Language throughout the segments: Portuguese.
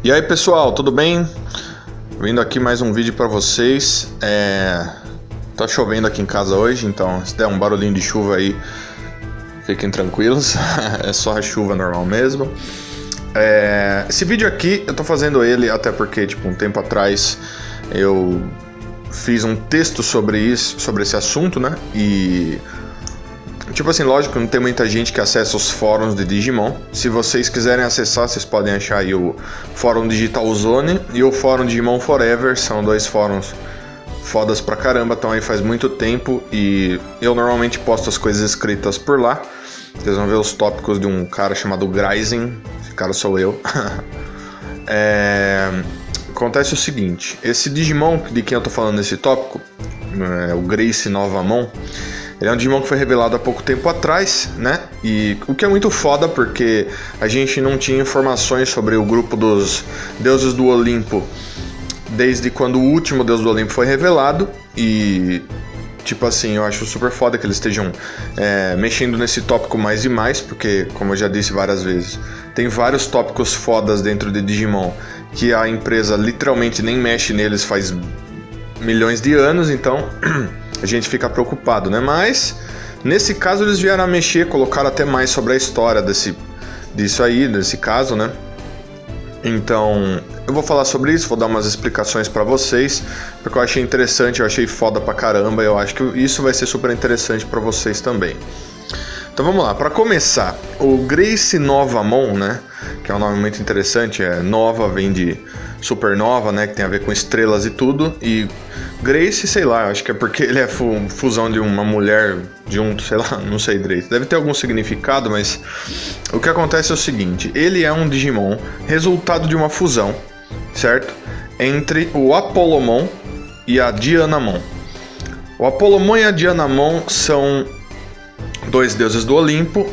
E aí pessoal, tudo bem? Vindo aqui mais um vídeo para vocês. Tá chovendo aqui em casa hoje, então se der um barulhinho de chuva aí, fiquem tranquilos. É só a chuva normal mesmo. Esse vídeo aqui eu tô fazendo ele até porque um tempo atrás eu fiz um texto sobre esse assunto, né? E lógico, não tem muita gente que acessa os fóruns de Digimon. Se vocês quiserem acessar, vocês podem achar aí o Fórum Digital Zone e o Fórum Digimon Forever. São dois fóruns fodas pra caramba, estão aí faz muito tempo e eu normalmente posto as coisas escritas por lá. Vocês vão ver os tópicos de um cara chamado Gryzen. Esse cara sou eu. Acontece o seguinte, esse Digimon de quem eu tô falando nesse tópico, o Grace Novamon, ele é um Digimon que foi revelado há pouco tempo atrás, né? E o que é muito foda, porque a gente não tinha informações sobre o grupo dos deuses do Olimpo desde quando o último deus do Olimpo foi revelado. E, eu acho super foda que eles estejam mexendo nesse tópico mais e mais, porque, como eu já disse várias vezes, tem vários tópicos fodas dentro de Digimon que a empresa literalmente nem mexe neles faz milhões de anos, então a gente fica preocupado, né? Mas nesse caso eles vieram a mexer, colocaram até mais sobre a história desse caso, né? Então eu vou falar sobre isso, vou dar umas explicações pra vocês, porque eu achei interessante, eu achei foda pra caramba, eu acho que isso vai ser super interessante pra vocês também. Então vamos lá, para começar, o Grace Novamon, né, que é um nome muito interessante, Nova vem de supernova, né, que tem a ver com estrelas e tudo, e Grace, sei lá, acho que é porque ele é fusão de uma mulher junto, sei lá, não sei direito, deve ter algum significado, mas o que acontece é o seguinte, ele é um Digimon resultado de uma fusão, certo, entre o Apollomon e a Dianamon. O Apollomon e a Dianamon são dois deuses do Olimpo,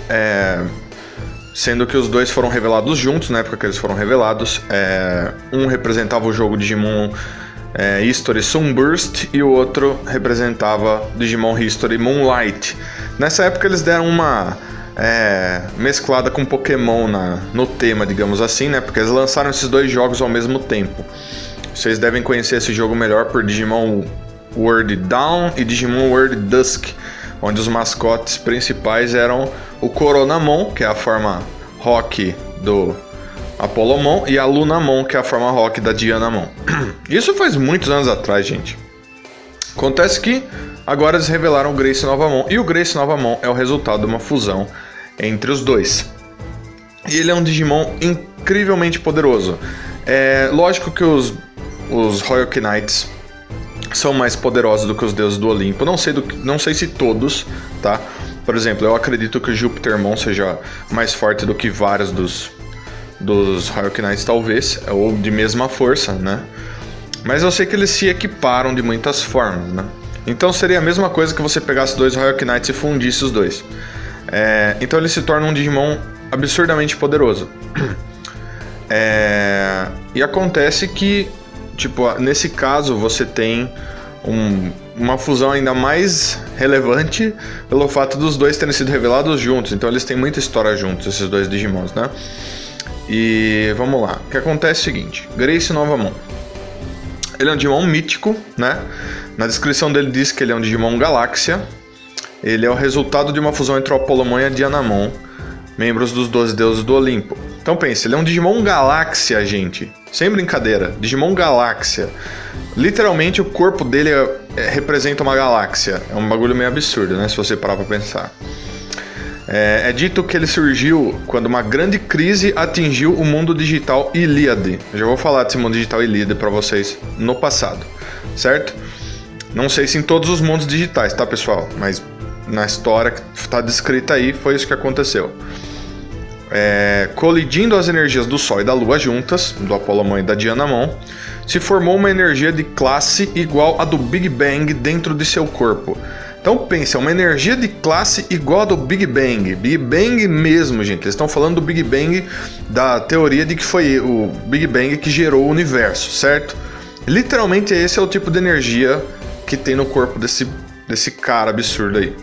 sendo que os dois foram revelados juntos, na época que eles foram revelados. Um representava o jogo Digimon History Sunburst e o outro representava Digimon History Moonlight. Nessa época eles deram uma mesclada com Pokémon no tema, digamos assim, né? Porque eles lançaram esses dois jogos ao mesmo tempo. Vocês devem conhecer esse jogo melhor por Digimon World Dawn e Digimon World Dusk, onde os mascotes principais eram o Coronamon, que é a forma Rock do Apollomon, e a Lunamon, que é a forma Rock da Dianamon. Isso faz muitos anos atrás, gente. Acontece que agora eles revelaram o Grace Novamon, e o Grace Novamon é o resultado de uma fusão entre os dois. E ele é um Digimon incrivelmente poderoso. Lógico que os Royal Knights são mais poderosos do que os deuses do Olimpo. Não sei se todos, tá? Por exemplo, eu acredito que o Jupitermon seja mais forte do que vários dos Royal Knights, talvez, ou de mesma força, né? Mas eu sei que eles se equiparam de muitas formas, né? Então seria a mesma coisa que você pegasse dois Royal Knights e fundisse os dois. Então ele se torna um Digimon absurdamente poderoso. E acontece que nesse caso você tem uma fusão ainda mais relevante pelo fato dos dois terem sido revelados juntos. Então eles têm muita história juntos, esses dois Digimons, né? E vamos lá. O que acontece é o seguinte, Grace Novamon, ele é um Digimon mítico, né? Na descrição dele diz que ele é um Digimon Galáxia. Ele é o resultado de uma fusão entre o Apollomon e a Dianamon, membros dos 12 deuses do Olimpo. Então pense, ele é um Digimon Galáxia, gente. Sem brincadeira, Digimon Galáxia. Literalmente o corpo dele representa uma galáxia. É um bagulho meio absurdo, né? Se você parar pra pensar. É dito que ele surgiu quando uma grande crise atingiu o mundo digital Iliade. Eu já vou falar desse mundo digital Iliade pra vocês no passado, certo? Não sei se em todos os mundos digitais, tá, pessoal? Mas na história que está descrita aí, foi isso que aconteceu. Colidindo as energias do Sol e da Lua juntas, do Apollomon e da Dianamon, se formou uma energia de classe igual à do Big Bang dentro de seu corpo. Então pense, é uma energia de classe igual a do Big Bang. Big Bang mesmo, gente. Eles estão falando do Big Bang, da teoria de que foi o Big Bang que gerou o universo, certo? Literalmente esse é o tipo de energia que tem no corpo desse cara absurdo aí.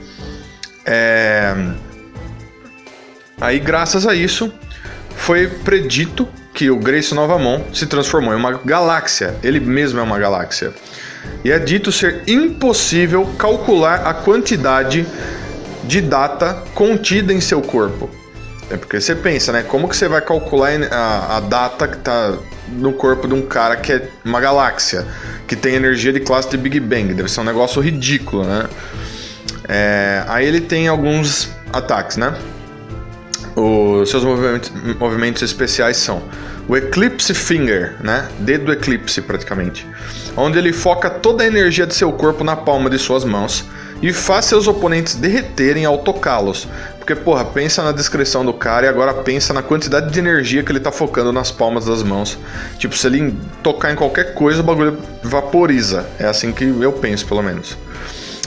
Aí, graças a isso, foi predito que o Grayson Novamon se transformou em uma galáxia. Ele mesmo é uma galáxia. E é dito ser impossível calcular a quantidade de data contida em seu corpo. É porque você pensa, né? Como que você vai calcular a data que está no corpo de um cara que é uma galáxia, que tem energia de classe de Big Bang? Deve ser um negócio ridículo, né? Aí ele tem alguns ataques, né? Os seus movimentos especiais são o Eclipse Finger, né? Dedo eclipse, praticamente. Onde ele foca toda a energia de seu corpo na palma de suas mãos e faz seus oponentes derreterem ao tocá-los. Porque, porra, pensa na descrição do cara e agora pensa na quantidade de energia que ele tá focando nas palmas das mãos. Tipo, se ele tocar em qualquer coisa, o bagulho vaporiza. É assim que eu penso, pelo menos.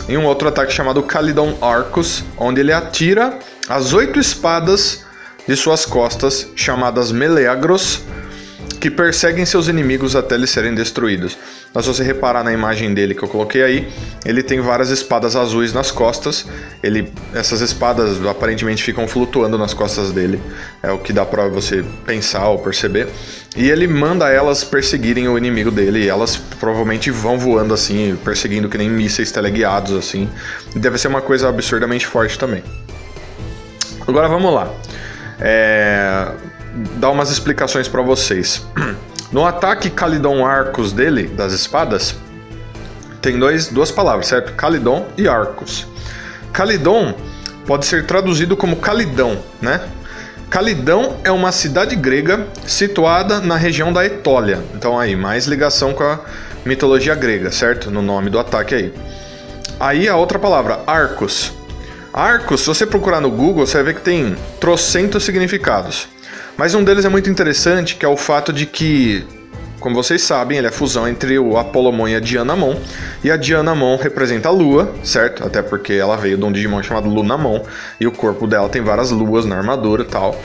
Em um outro ataque chamado Calydon Arcus, onde ele atira as 8 espadas de suas costas, chamadas Meleagros, que perseguem seus inimigos até eles serem destruídos. Mas se você reparar na imagem dele que eu coloquei aí, ele tem várias espadas azuis nas costas. Essas espadas aparentemente ficam flutuando nas costas dele. É o que dá pra você pensar ou perceber. E ele manda elas perseguirem o inimigo dele. E elas provavelmente vão voando assim, perseguindo que nem mísseis teleguiados assim. E deve ser uma coisa absurdamente forte também. Agora vamos lá. Dar umas explicações para vocês. No ataque Calydon Arcus dele, das espadas, tem duas palavras, certo? Calydon e Arcus. Calydon pode ser traduzido como Calidão, né? Calidão é uma cidade grega situada na região da Etólia. Então aí, mais ligação com a mitologia grega, certo? No nome do ataque aí. Aí a outra palavra, Arcus. Arcus, se você procurar no Google, você vai ver que tem trocentos significados. Mas um deles é muito interessante, que é o fato de que, como vocês sabem, ele é a fusão entre o Apolomon e a Dianamon. E a Dianamon representa a lua, certo? Até porque ela veio de um Digimon chamado Lunamon. E o corpo dela tem várias luas na armadura e tal.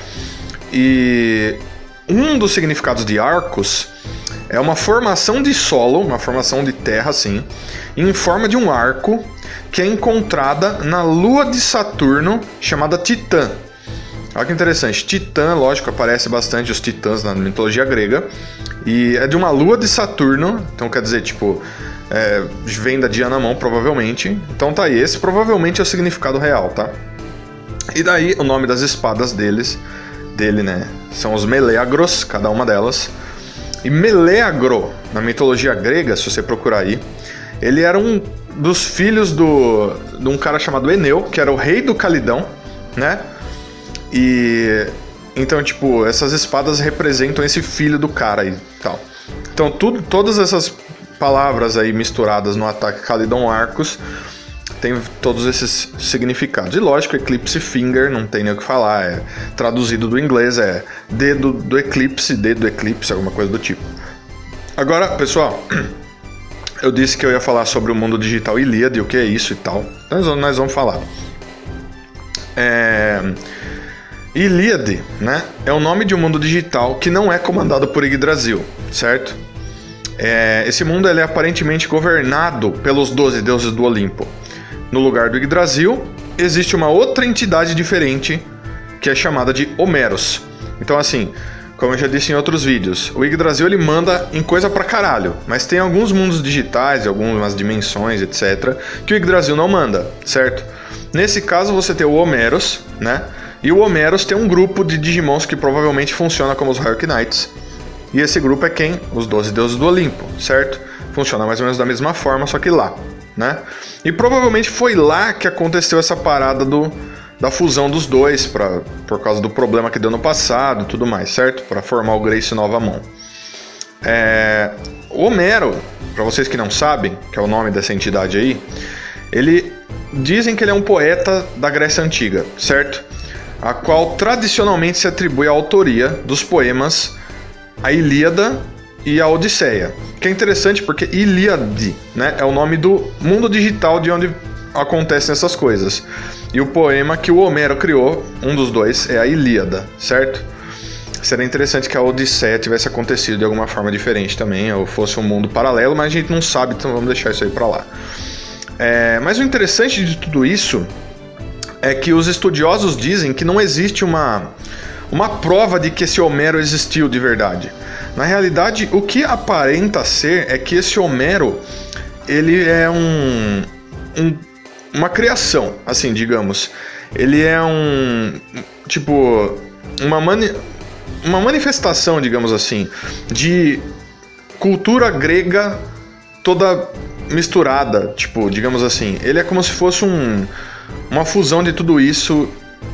E um dos significados de Arcus é uma formação de solo, uma formação de terra, assim, em forma de um arco, que é encontrada na lua de Saturno, chamada Titã. Olha que interessante, Titã, lógico, aparece bastante os titãs na mitologia grega, e é de uma lua de Saturno, então quer dizer, tipo, vem da Dianamon, provavelmente. Então tá aí, esse provavelmente é o significado real, tá? E daí o nome das espadas dele, né, são os Meleagros, cada uma delas. E Meleagro, na mitologia grega, se você procurar aí, ele era um dos filhos de um cara chamado Eneu, que era o rei do Calidão, né? E então, tipo, essas espadas representam esse filho do cara e tal. Então, todas essas palavras aí misturadas no ataque Calydon Arcus tem todos esses significados. E lógico, Eclipse Finger, não tem nem o que falar, traduzido do inglês, dedo do eclipse, alguma coisa do tipo. Agora, pessoal, eu disse que eu ia falar sobre o mundo digital Ilíade, o que é isso e tal. Nós vamos falar. Ilíade, né, é o nome de um mundo digital que não é comandado por Yggdrasil, certo? Esse mundo ele é aparentemente governado pelos 12 deuses do Olimpo. No lugar do Yggdrasil, existe uma outra entidade diferente, que é chamada de Homeros. Então assim, como eu já disse em outros vídeos, o Yggdrasil ele manda em coisa pra caralho, mas tem alguns mundos digitais, algumas dimensões, etc., que o Yggdrasil não manda, certo? Nesse caso você tem o Homeros, né? E o Homeros tem um grupo de Digimons que provavelmente funciona como os Hierarch Knights. E esse grupo é quem? Os 12 deuses do Olimpo, certo? Funciona mais ou menos da mesma forma, só que lá, né? E provavelmente foi lá que aconteceu essa parada da fusão dos dois, por causa do problema que deu no passado e tudo mais, certo? Para formar o Grayson Novamon. O Homero, para vocês que não sabem, que é o nome dessa entidade aí, dizem que ele é um poeta da Grécia Antiga, certo? A qual tradicionalmente se atribui a autoria dos poemas A Ilíada e A Odisseia. Que é interessante porque Ilíade, né, é o nome do mundo digital de onde acontecem essas coisas. E o poema que o Homero criou, um dos dois, é a Ilíada, certo? Seria interessante que a Odisseia tivesse acontecido de alguma forma diferente também, ou fosse um mundo paralelo, mas a gente não sabe, então vamos deixar isso aí pra lá. Mas o interessante de tudo isso é que os estudiosos dizem que não existe uma uma prova de que esse Homero existiu de verdade. Na realidade, o que aparenta ser é que esse Homero, ele é uma criação, assim, digamos. Ele é uma manifestação, digamos assim, de cultura grega toda misturada, tipo, digamos assim. Ele é como se fosse uma fusão de tudo isso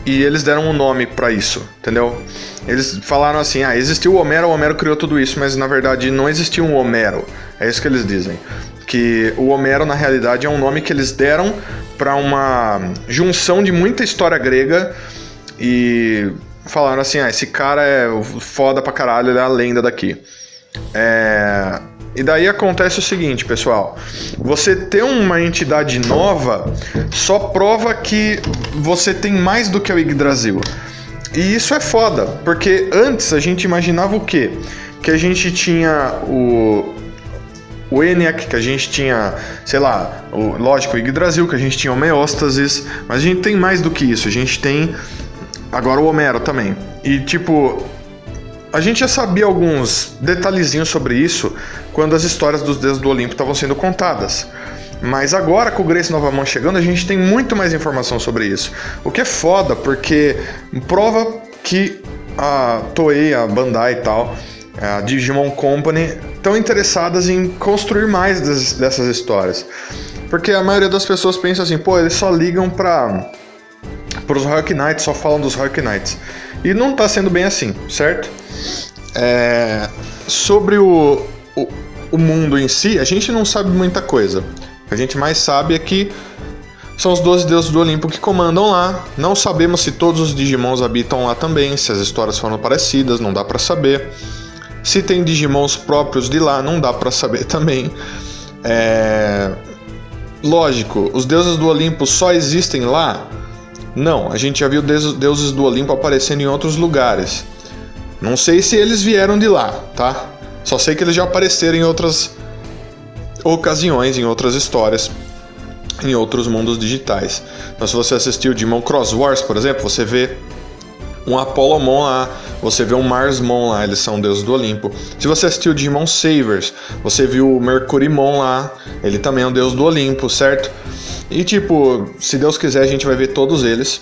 e eles deram um nome pra isso, entendeu? Eles falaram assim, existiu o Homero criou tudo isso, mas na verdade não existiu um Homero. É isso que eles dizem. Que o Homero, na realidade, é um nome que eles deram pra uma junção de muita história grega e falaram assim, esse cara é foda pra caralho, ele é a lenda daqui. E daí acontece o seguinte, pessoal. Você ter uma entidade nova só prova que você tem mais do que o Yggdrasil. E isso é foda, porque antes a gente imaginava o quê? Que a gente tinha o ENIAC, que a gente tinha, sei lá, lógico, o Yggdrasil, que a gente tinha o Meóstasis, mas a gente tem mais do que isso. A gente tem agora o Homero também. E tipo, a gente já sabia alguns detalhezinhos sobre isso quando as histórias dos deuses do Olimpo estavam sendo contadas. Mas agora, com o Grace Nova Mão chegando, a gente tem muito mais informação sobre isso. O que é foda, porque prova que a Toei, a Bandai e tal, a Digimon Company, estão interessadas em construir mais dessas histórias. Porque a maioria das pessoas pensa assim, eles só ligam para os Royal Knights, só falam dos Royal Knights. E não está sendo bem assim, certo? Sobre o mundo em si, a gente não sabe muita coisa. O que a gente mais sabe é que são os 12 deuses do Olimpo que comandam lá. Não sabemos se todos os Digimons habitam lá também, se as histórias foram parecidas, não dá pra saber. Se tem Digimons próprios de lá, não dá pra saber também. Lógico, os deuses do Olimpo só existem lá? Não, a gente já viu deuses do Olimpo aparecendo em outros lugares. Não sei se eles vieram de lá, tá? Só sei que eles já apareceram em outras ocasiões, em outras histórias, em outros mundos digitais. Então, se você assistiu Digimon Cross Wars, por exemplo, você vê um Apollomon lá, você vê um Marsmon lá, eles são deuses do Olimpo. Se você assistiu Digimon Savers, você viu o Mercurymon lá, ele também é um deus do Olimpo, certo? E tipo, se Deus quiser, a gente vai ver todos eles.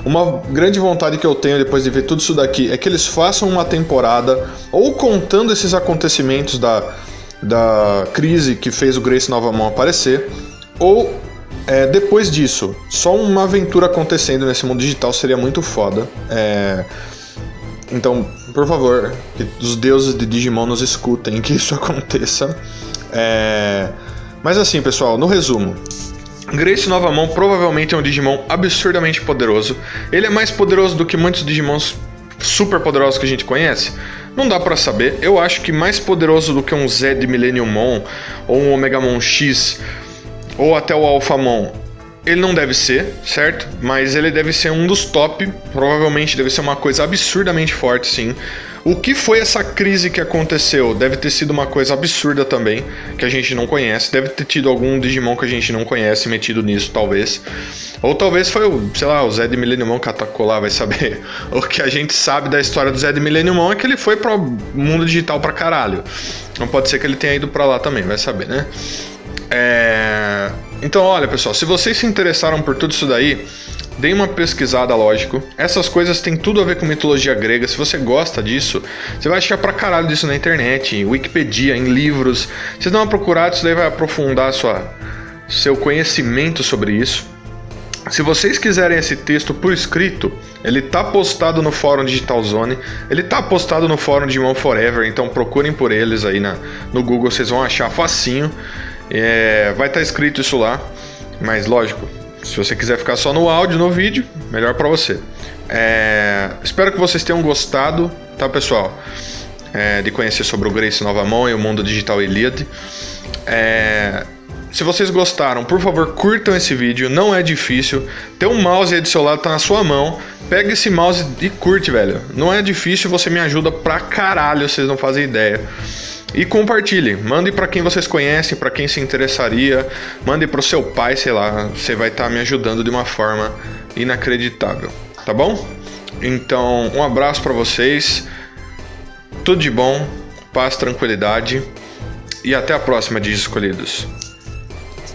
Uma grande vontade que eu tenho depois de ver tudo isso daqui é que eles façam uma temporada ou contando esses acontecimentos da crise que fez o Grace Nova Mão aparecer, ou depois disso, só uma aventura acontecendo nesse mundo digital seria muito foda. Então, por favor, que os deuses de Digimon nos escutem, que isso aconteça. Mas assim, pessoal, no resumo, Grace Nova Mão provavelmente é um Digimon absurdamente poderoso. Ele é mais poderoso do que muitos Digimons super poderosos que a gente conhece? Não dá pra saber. Eu acho que mais poderoso do que um Zed Millenniummon, ou um Omegamon X, ou até o Alphamon, ele não deve ser, certo? Mas ele deve ser um dos top. Provavelmente deve ser uma coisa absurdamente forte, sim. O que foi essa crise que aconteceu? Deve ter sido uma coisa absurda também, que a gente não conhece. Deve ter tido algum Digimon que a gente não conhece metido nisso, talvez. Ou talvez foi o Zed Millenniummon que atacou lá, vai saber. O que a gente sabe da história do Zed Millenniummon é que ele foi pro mundo digital pra caralho. Não pode ser que ele tenha ido pra lá também, vai saber, né? Então, olha, pessoal, se vocês se interessaram por tudo isso daí, deem uma pesquisada, lógico. Essas coisas têm tudo a ver com mitologia grega. Se você gosta disso, você vai achar pra caralho disso na internet, em Wikipedia, em livros. Vocês dão uma procurada, isso daí vai aprofundar seu conhecimento sobre isso. Se vocês quiserem esse texto por escrito, ele tá postado no fórum Digital Zone, ele tá postado no fórum Digimon Forever, então procurem por eles aí no Google, vocês vão achar facinho. Vai estar escrito isso lá, mas lógico, se você quiser ficar só no áudio, no vídeo, melhor pra você. Espero que vocês tenham gostado, tá, pessoal? De conhecer sobre o Grace Nova Mão e o mundo digital Iliad. Se vocês gostaram, por favor, curtam esse vídeo, não é difícil. Tem um mouse aí do seu lado, tá na sua mão. Pega esse mouse e curte, velho. Não é difícil, você me ajuda pra caralho, vocês não fazem ideia. E compartilhe, mande pra quem vocês conhecem, pra quem se interessaria. Mande pro seu pai, sei lá, você vai estar me ajudando de uma forma inacreditável, tá bom? Então, um abraço para vocês. Tudo de bom, paz, tranquilidade. E até a próxima, Digis Escolhidos.